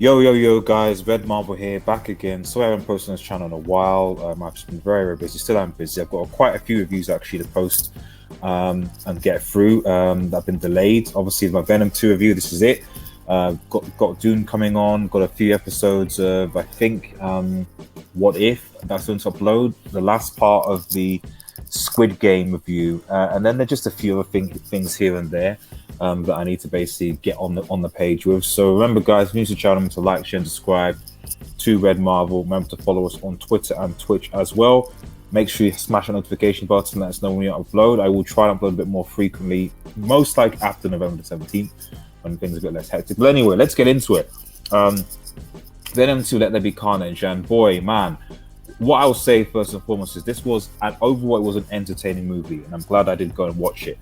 Yo, guys, Red Marble here, back again. Sorry I haven't posted on this channel in a while. I've just been very busy. Still am busy. I've got quite a few reviews actually to post and get through that have been delayed. Obviously, my Venom 2 review, this is it. Got Dune coming on, got a few episodes of, I think, What If, that's going to upload. The last part of the Squid Game review. And then there's just a few other things here and there. That I need to basically get on the page with. So remember, guys, new to the channel, to like, share, and subscribe to Red Marvel. Remember to follow us on Twitter and Twitch as well. Make sure you smash the notification button. Let us know when we upload. I will try and upload a bit more frequently, most like after November the 17th, when things are a bit less hectic. But anyway, let's get into it. Venom 2, Let There Be Carnage, and boy, man, what I'll say first and foremost is this was overall it was an entertaining movie, and I'm glad I did go and watch it.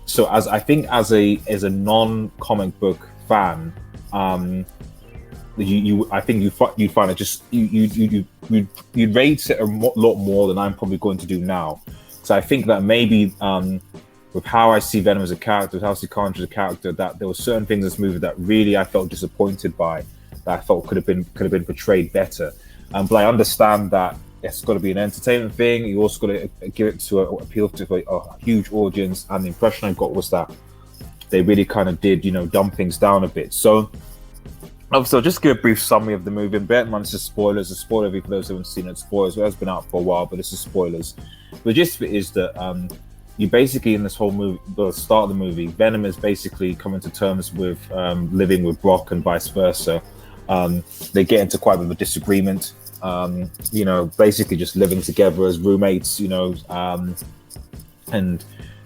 So as a non-comic book fan, you find it just you rate it a lot more than I'm probably going to do now. So I think that maybe with how I see Venom as a character, with how I see Carnage as a character, that there were certain things in this movie that really I felt disappointed by, that I felt could have been portrayed better. But I understand that it's got to be an entertainment thing. You also got to give it to appeal to a huge audience. And the impression I got was that they really kind of did, dumb things down a bit. So, obviously, I'll just give a brief summary of the movie. And bear in mind, this is spoilers. A spoiler review for those who haven't seen it. Spoilers. It has been out for a while, but this is spoilers. The gist of it is that you basically, in this whole movie, the start of the movie, Venom is basically coming to terms with living with Brock and vice versa. They get into quite a bit of a disagreement. Basically just living together as roommates, and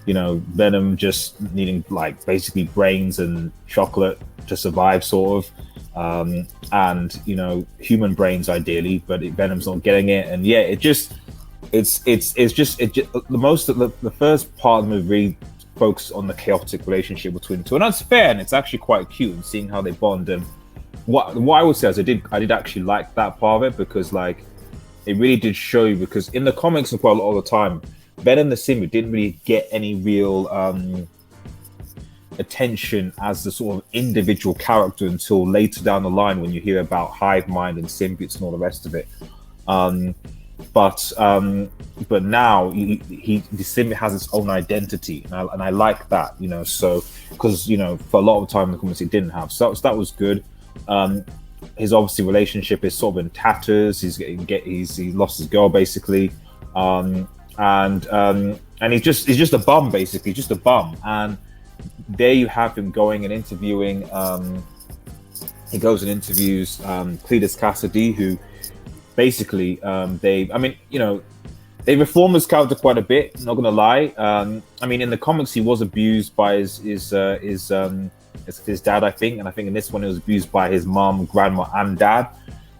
Venom just needing basically brains and chocolate to survive, sort of, and human brains ideally, but Venom's not getting it, and yeah, the first part of the movie really focuses on the chaotic relationship between the two, and that's fair, and it's actually quite cute, and seeing how they bond. And what I would say is I did actually like that part of it, because it really did show you, because in the comics and quite a lot of the time, Venom the symbiote didn't really get any real attention as the sort of individual character until later down the line, when you hear about hive mind and symbiotes and all the rest of it. But now the symbiote has its own identity, and I like that, so because for a lot of the time in the comics it didn't have, so that was good. His obviously relationship is sort of in tatters. He lost his girl basically, and he's just a bum, basically, just a bum. And there you have him going and interviewing. He goes and interviews Cletus Cassidy, who basically they reformed his character quite a bit. Not gonna lie. In the comics he was abused by his dad, I think, and I think in this one he was abused by his mom, grandma, and dad.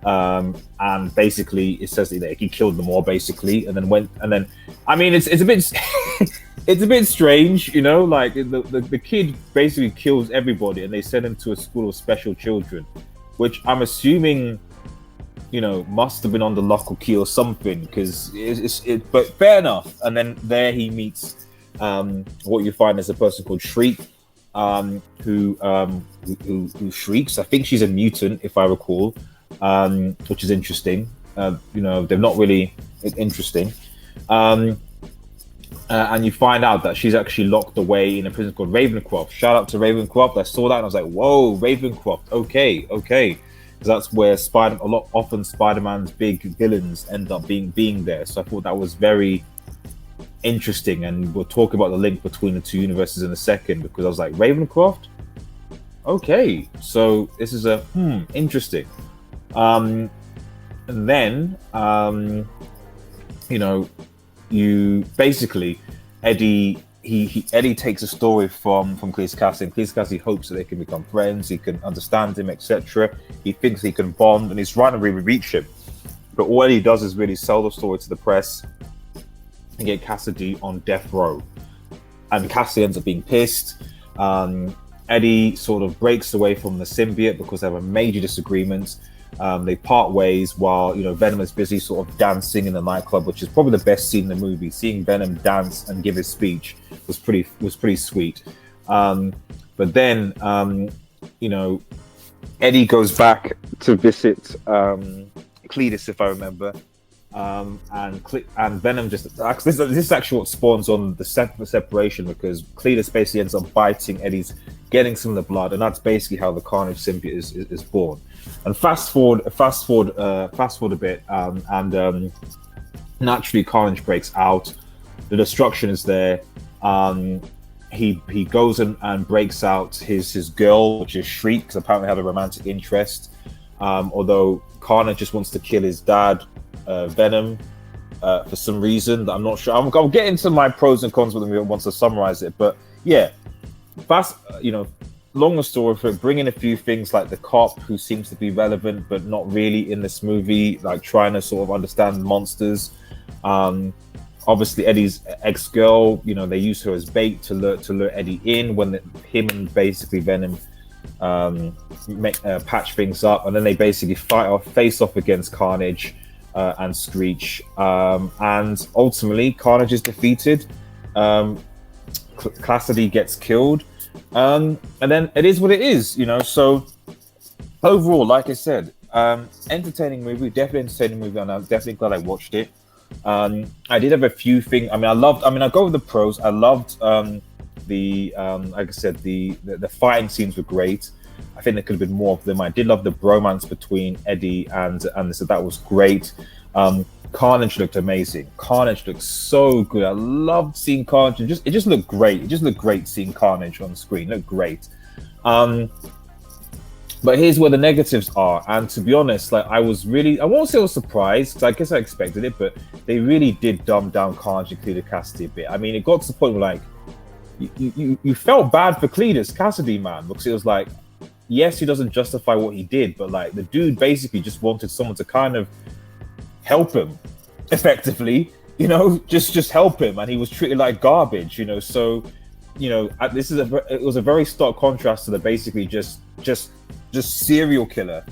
And basically, it says that he killed them all, basically, and then it's a bit it's a bit strange, the kid basically kills everybody, and they send him to a school of special children, which I'm assuming must have been on the lock or key or something, because but fair enough. And then there he meets what you find is a person called Shriek. Who shrieks. I think she's a mutant, if I recall, which is interesting. They're not really interesting. And you find out that she's actually locked away in a prison called Ravencroft. Shout out to Ravencroft. I saw that and I was like, whoa, Ravencroft. Okay. Because that's where often Spider-Man's big villains end up being there. So I thought that was very interesting, and we'll talk about the link between the two universes in a second, because I was like, Ravencroft? Okay, so this is interesting. And then you basically Eddie takes a story from Cletus Cassidy, and Cletus Cassidy hopes that they can become friends, he can understand him, etc. He thinks he can bond, and he's trying to really reach him, but all he does is really sell the story to the press and get Cassidy on death row. And Cassidy ends up being pissed. Eddie sort of breaks away from the symbiote because they have a major disagreement. They part ways while Venom is busy sort of dancing in the nightclub, which is probably the best scene in the movie. Seeing Venom dance and give his speech was pretty sweet. But then Eddie goes back to visit Cletus, if I remember. And Venom just this is actually what spawns on the separation, because Cletus basically ends up biting Eddie's, getting some of the blood, and that's basically how the Carnage symbiote is born. And fast forward a bit, and naturally Carnage breaks out. The destruction is there. He goes and breaks out his girl, which is Shriek, because apparently had a romantic interest. Although Carnage just wants to kill his dad, Venom, for some reason that I'm not sure. I'll get into my pros and cons with him once I summarize it. But yeah, longer story for it, bring in a few things like the cop, who seems to be relevant but not really in this movie, like trying to sort of understand monsters. Obviously Eddie's ex-girl, they use her as bait to lure Eddie in when him and basically Venom patch things up, and then they basically face off against Carnage and Screech, and ultimately Carnage is defeated. Cassidy gets killed, and then it is what it is, So overall, like I said, entertaining movie, definitely entertaining movie, and I'm definitely glad I watched it. I did have a few things. I go with the pros. I loved like I said, the fighting scenes were great. I think there could have been more of them. I did love the bromance between Eddie and so that was great. Carnage looked amazing. Carnage looked so good. I loved seeing Carnage. It just looked great. It just looked great seeing Carnage on screen. It looked great. But here's where the negatives are. And to be honest, I won't say I was surprised, because I guess I expected it, but they really did dumb down Carnage and Cletus Cassidy a bit. I mean, it got to the point where you felt bad for Cletus Cassidy, man, because it was like, yes, he doesn't justify what he did, but the dude basically just wanted someone to kind of help him effectively, just help him, and he was treated like garbage, So, it was a very stark contrast to the basically just serial killer,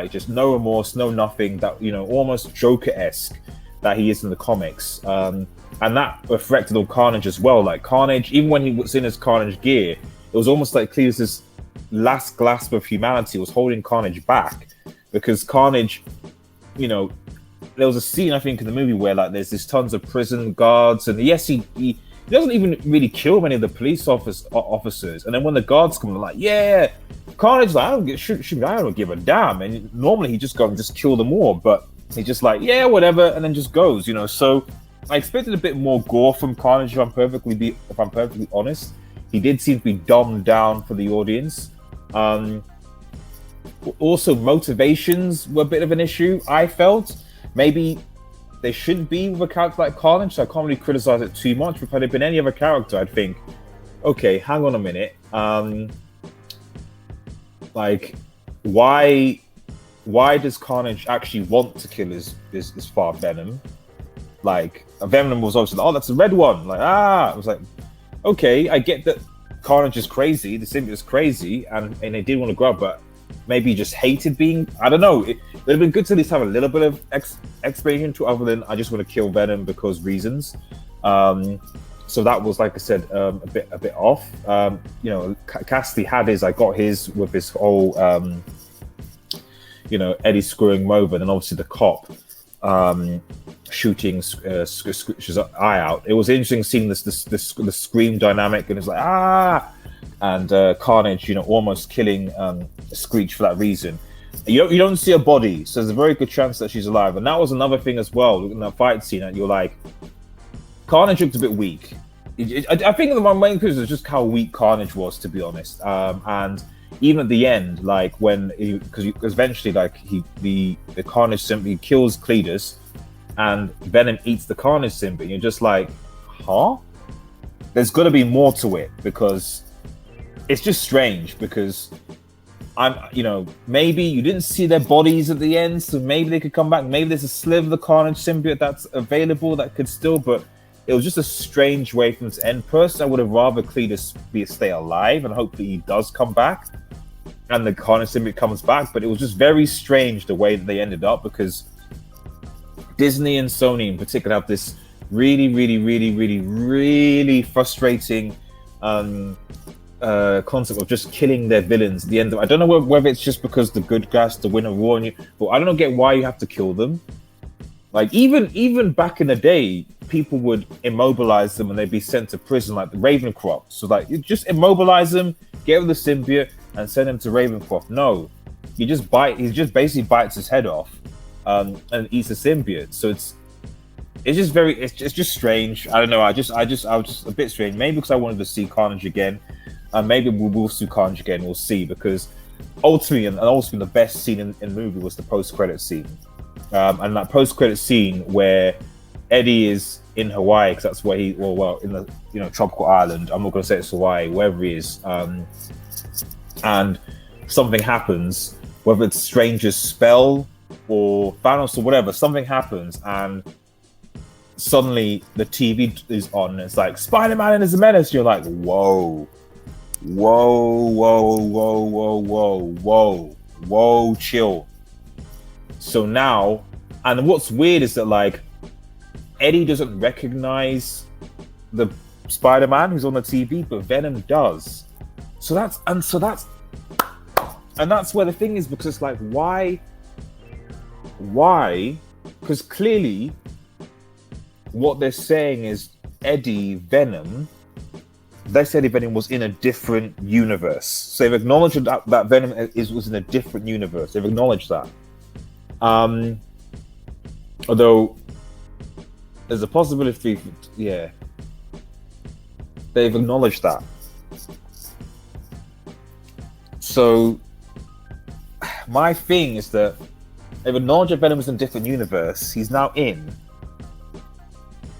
just no remorse, no nothing, that almost Joker-esque that he is in the comics, and that reflected on Carnage as well. Like Carnage, even when he was in his Carnage gear, it was almost like Cletus's last gasp of humanity was holding Carnage back, because Carnage, there was a scene I think in the movie where there's this tons of prison guards, and yes, he doesn't even really kill many of the police officers. And then when the guards come, they're like, yeah, Carnage, I don't give a damn. And normally he just go and just kill them all, but he's just like, yeah, whatever, and then just goes, So I expected a bit more gore from Carnage, if I'm perfectly honest. He did seem to be dumbed down for the audience. Also, motivations were a bit of an issue, I felt. Maybe they shouldn't be with a character like Carnage, so I can't really criticize it too much. If it had been any other character, I'd think, okay, hang on a minute. Why does Carnage actually want to kill his father Venom? Venom was obviously that's the red one. I was like, okay, I get that Carnage is crazy, the symbiote is crazy, and they did want to grow up, but maybe he just hated being, I don't know. It would have been good to at least have a little bit of explanation to, other than I just want to kill Venom because reasons. So that was, like I said, a bit off. Cassidy had his, I got his with his whole, Eddie screwing him over, and then obviously the cop shooting Screech's eye out. It was interesting seeing the scream dynamic, and it's like and Carnage, almost killing Screech for that reason. You don't see a body, so there's a very good chance that she's alive. And that was another thing as well in that fight scene. And you're like, Carnage looked a bit weak. I think the main criticism is just how weak Carnage was, to be honest. And even at the end, because eventually, the Carnage simply kills Cletus, and Venom eats the Carnage symbiote. And you're just like, huh? There's got to be more to it, because it's just strange. Because maybe you didn't see their bodies at the end, so maybe they could come back. Maybe there's a sliver of the Carnage symbiote that's available that could still, but it was just a strange way from this end. Personally, I would have rather Cletus stay alive, and hopefully he does come back and the Carnage symbiote comes back. But it was just very strange the way that they ended up, because Disney and Sony in particular have this really, really, really, really, really frustrating concept of just killing their villains at the end of. I don't know whether it's just because the good guys to win a war, but I don't get why you have to kill them. Like even back in the day, people would immobilize them and they'd be sent to prison, like the Ravencroft. So like you just immobilize them, get rid of the symbiote, and send him to Ravencroft. No, he just basically bites his head off, and eats the symbiote. So it's just strange. I don't know. I was just a bit strange. Maybe because I wanted to see Carnage again. Maybe we'll see Carnage again. We'll see, because ultimately the best scene in the movie was the post-credit scene. And that post-credit scene where Eddie is in Hawaii, because that's where in the tropical island. I'm not going to say it's Hawaii, wherever he is. And something happens, whether it's Stranger's spell or Thanos or whatever. Something happens, and suddenly the TV is on. And it's like Spider-Man is a menace. You're like, whoa, chill. So now, and what's weird is that like Eddie doesn't recognize the Spider-Man who's on the TV, but Venom does. So that's where the thing is, because it's like, why? Because clearly what they're saying is Eddie Venom was in a different universe. So they've acknowledged that Venom was in a different universe. They've acknowledged that. Although there's a possibility, they've acknowledged that. So my thing is that they've acknowledged that Venom is in a different universe. He's now in.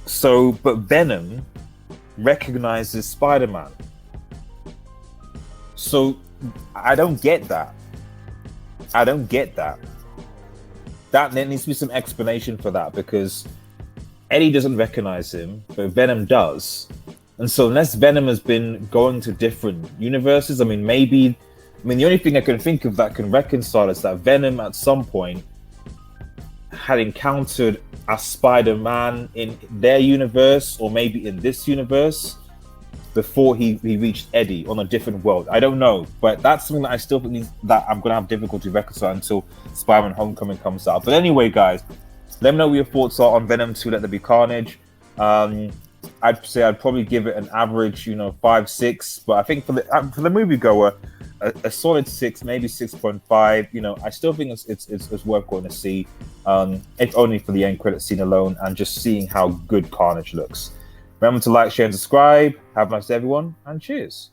So, but Venom recognizes Spider-Man. So I don't get that. There needs to be some explanation for that, because Eddie doesn't recognize him, but Venom does. And so unless Venom has been going to different universes, the only thing I can think of that can reconcile is that Venom at some point had encountered a Spider-Man in their universe, or maybe in this universe, before he reached Eddie on a different world. I don't know, but that's something that I still think that I'm going to have difficulty reconciling until Spider-Man Homecoming comes out. But anyway, guys, let me know what your thoughts are on Venom 2, Let There Be Carnage. I'd say I'd probably give it an average, 5-6, but I think for the moviegoer, a solid 6, maybe 6.5. I still think it's worth going to see, if only for the end credit scene alone and just seeing how good Carnage looks. Remember to like, share, and subscribe. Have a nice day, everyone, and cheers.